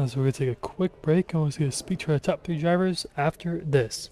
So we're going to take a quick break and we're going to speak to our top 3 drivers after this.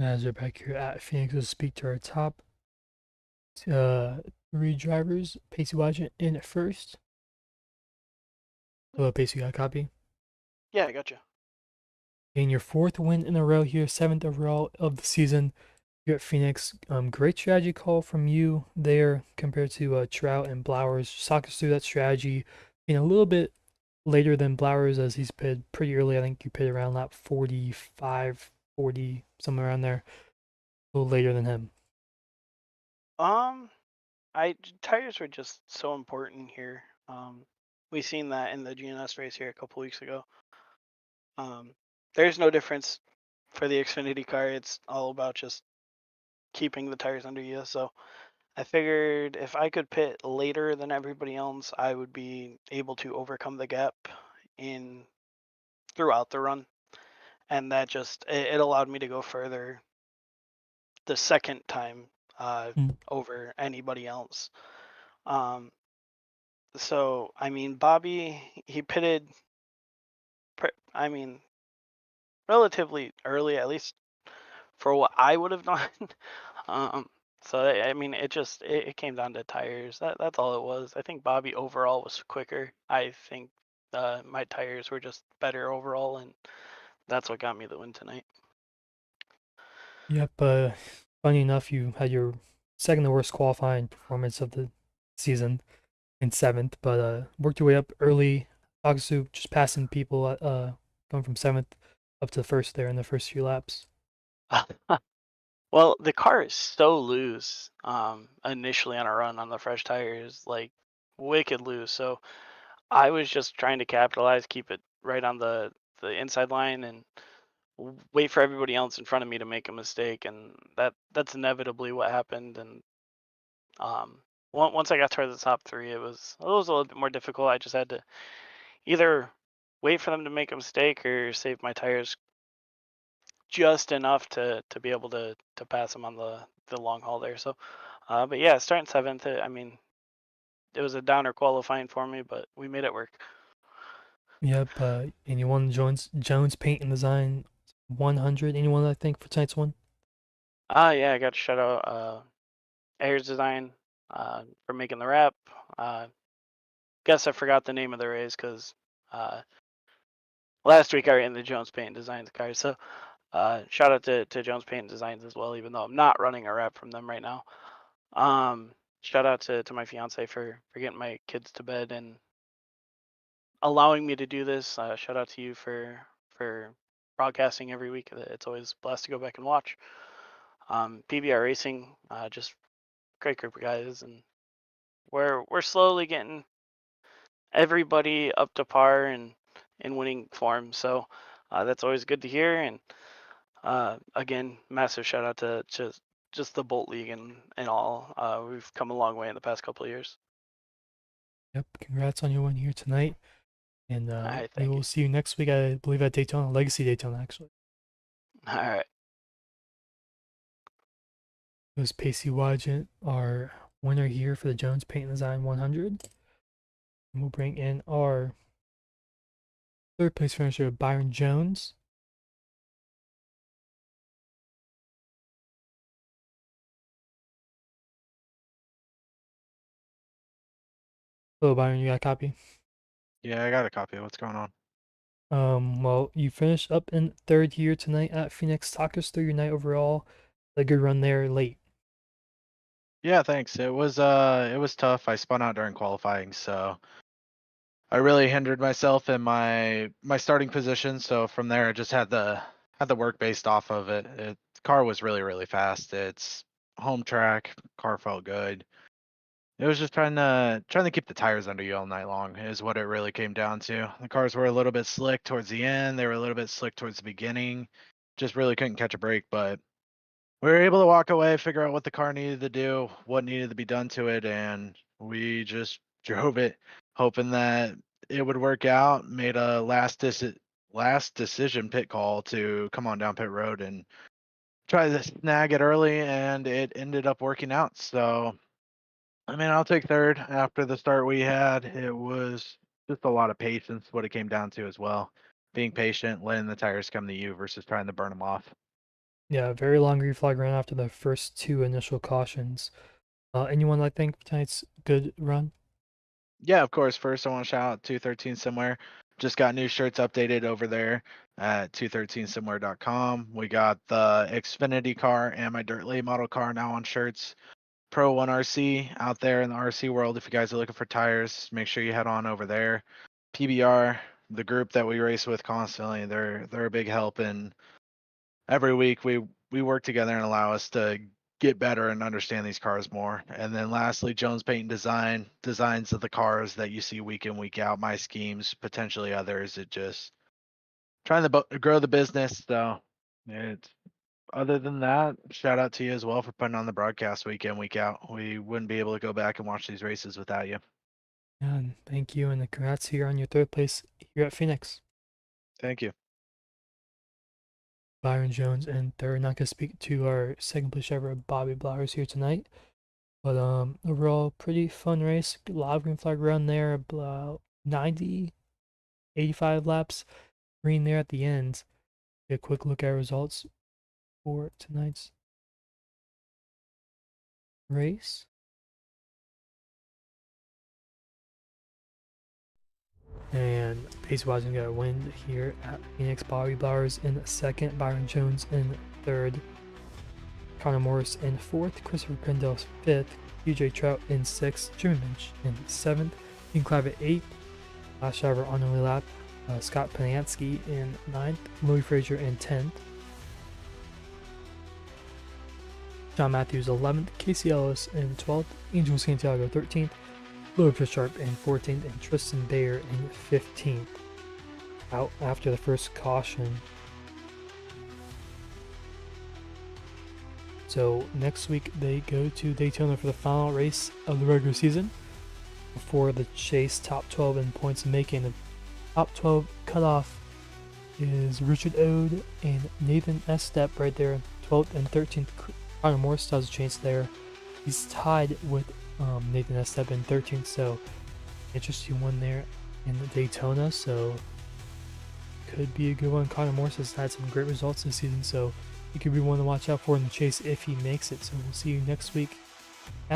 As we're back here at Phoenix, we'll speak to our top uh, three drivers. Pacey Wagent in at first. Hello, Pacey, got a copy?
Yeah, I gotcha.
In your fourth win in a row here, seventh overall of the season here at Phoenix. Great strategy call from you there compared to Trout and Blowers. Just talk us through that strategy. A little bit later than Blowers as he's pitted pretty early. I think you pitted around lap 45, 40, somewhere around there. A little later than him.
Um, tires were just so important here. We seen that in the GNS race here a couple weeks ago. Um, there's no difference for the Xfinity car. It's all about just keeping the tires under you. So I figured if I could pit later than everybody else, I would be able to overcome the gap in throughout the run, and that just it allowed me to go further the second time
Mm.
over anybody else. Um, So, I mean, Bobby, he pitted, I mean, relatively early, at least for what I would have done. um, so I mean, it came down to tires. That's all it was. I think Bobby overall was quicker. I think my tires were just better overall, and that's what got me the win tonight.
Yep. Funny enough, you had your second to worst qualifying performance of the season in seventh, but worked your way up early. Agasu just passing people, going from seventh up to first there in the first few laps.
Well, the car is so loose. Initially on a run on the fresh tires, like wicked loose. So I was just trying to capitalize, keep it right on the inside line, and wait for everybody else in front of me to make a mistake, and that's inevitably what happened. And um, once I got toward the top three, it was a little bit more difficult. I just had to either wait for them to make a mistake or save my tires just enough to be able to pass them on the long haul there. So, but yeah, starting seventh, I mean, it was a downer qualifying for me, but we made it work.
Yep. And you won Jones Paint and Design 100. Anyone I think for tonight's one?
Yeah, I got to shout out Ayers Design for making the wrap. Uh, guess I forgot the name of the race because uh, last week I ran the Jones Paint Designs car. So shout out to Jones Paint Designs as well, even though I'm not running a wrap from them right now. Um, shout out to my fiance for getting my kids to bed and allowing me to do this. Shout out to you for broadcasting every week. It's always a blast to go back and watch. PBR Racing, just great group of guys, and we're slowly getting everybody up to par and in winning form. So that's always good to hear. And again, massive shout out to just the Bolt League and all. We've come a long way in the past couple of years.
Yep. Congrats on your win here tonight. And
All right,
we
thank
will
you.
see you next week, I believe, at Daytona, Legacy Daytona, actually.
All right.
It was Pacey Wagent, our winner here for the Jones Paint and Design 100. And we'll bring in our third place finisher, Byron Jones. Hello, Byron, you got a copy?
Yeah, I got a copy. What's going on?
Well, you finished up in third here tonight at Phoenix. Talk us through your night overall. A good run there late.
Yeah, thanks. It was tough. I spun out during qualifying, so I really hindered myself in my starting position. So from there I just had the work based off of it. The car was really, really fast. It's home track, car felt good. It was just trying to keep the tires under you all night long is what it really came down to. The cars were a little bit slick towards the end, they were a little bit slick towards the beginning. Just really couldn't catch a break, but we were able to walk away, figure out what the car needed to do, what needed to be done to it, and we just drove it, hoping that it would work out. Made a last decision pit call to come on down pit road and try to snag it early, and it ended up working out. So, I mean, I'll take third after the start we had. It was just a lot of patience, what it came down to as well. Being patient, letting the tires come to you versus trying to burn them off.
Yeah, very long green flag run after the first two initial cautions. Anyone I think tonight's good run?
Yeah, of course. First, I want to shout out 213 Somewhere. Just got new shirts updated over there at 213somewhere.com. We got the Xfinity car and my Dirt Late model car now on shirts. Pro One RC out there in the RC world. If you guys are looking for tires, make sure you head on over there. PBR, the group that we race with constantly, they're a big help, and every week we work together and allow us to get better and understand these cars more. And then lastly, Jones Paint and Design, designs of the cars that you see week in, week out, my schemes, potentially others. It just trying to grow the business. So it's other than that, shout out to you as well for putting on the broadcast week in, week out. We wouldn't be able to go back and watch these races without you.
Yeah, and thank you, and congrats here on your third place here at Phoenix.
Thank you.
Byron Jones and third. Not gonna speak to our second place driver, Bobby Blowers, here tonight. But overall, pretty fun race. A lot of green flag run there, about 90, 85 laps. Green there at the end. Get a quick look at results for tonight's race. And pace-wise, we got a win here at Phoenix. Bobby Blowers in second, Byron Jones in third, Connor Morris in fourth, Christopher Pendle fifth, UJ Trout in sixth, Jimmy Minch in seventh, Dean Clive at eighth, last driver on the lap, Scott Panansky in ninth, Louis Frazier in 10th, John Matthews 11th, Casey Ellis in 12th, Angel Santiago 13th, Louis Sharp in 14th, and Tristan Bayer in 15th. Out after the first caution. So next week they go to Daytona for the final race of the regular season before the chase top 12 in points making. The top 12 cutoff is Richard Ode and Nathan Estep right there, 12th and 13th. Connor Morris does a chance there. He's tied with Nathan Estep in 13th, so interesting one there in the Daytona. So could be a good one. Connor Morris has had some great results this season, so he could be one to watch out for in the chase if he makes it. So we'll see you next week at